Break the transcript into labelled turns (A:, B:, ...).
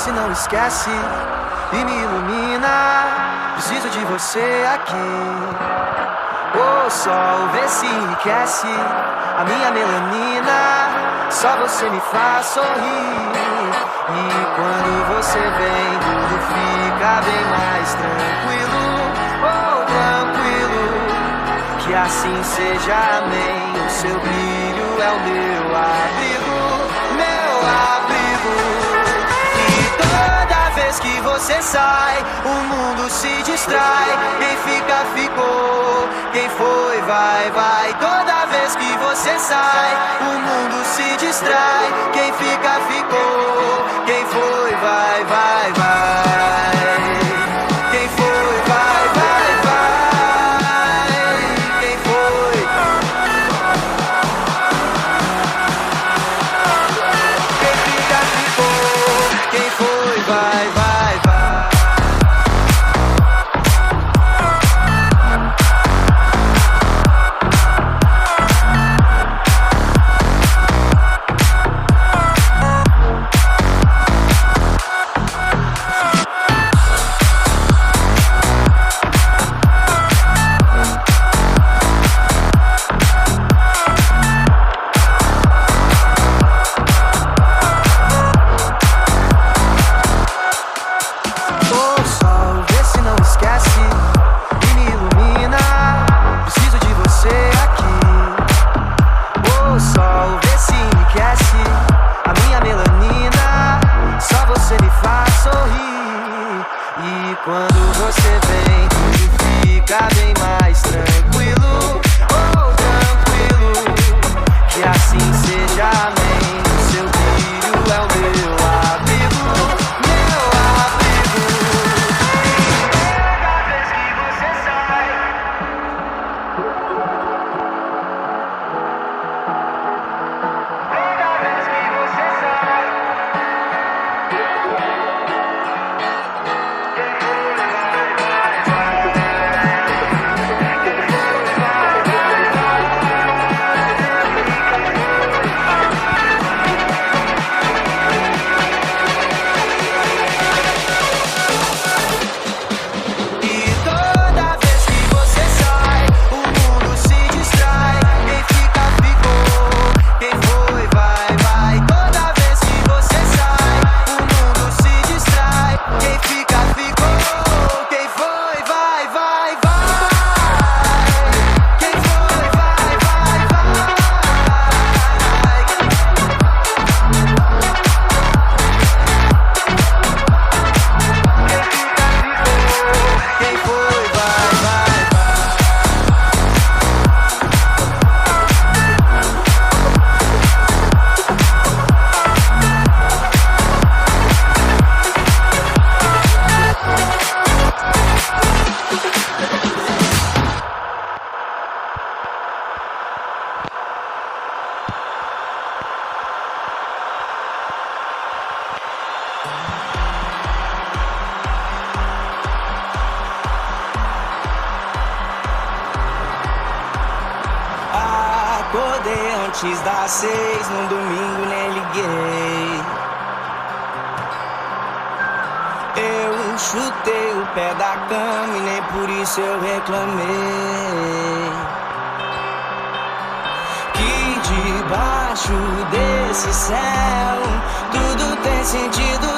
A: se não esquece e me ilumina. Preciso de você aqui. O sol vê se enriquece a minha melanina. Só você me faz sorrir. E quando você vem, tudo fica bem mais tranquilo. Oh, tranquilo. Que assim seja, amém. O seu brilho é o meu abrigo, meu abrigo. E toda vez que você sai, o mundo se distrai. Quem fica, ficou. Quem foi, vai, vai. Toda vez que você sai, o mundo se distrai. Quem fica, ficou. Quem foi, vai, vai, vai. Quem foi, vai, vai, vai. Quem foi? Quem fica, ficou. Quem foi, vai, vai, vai. Quando você vem, tudo fica bem mais tranquilo. Oh, tranquilo. Que assim seja, amém. O seu brilho é o meu abrigo, meu abrigo. Toda vez que você sai, toda vez que você sai.
B: Acordei antes das 6, num domingo nem liguei. Eu chutei o pé da cama e nem por isso eu reclamei. Que debaixo desse céu tudo tem sentido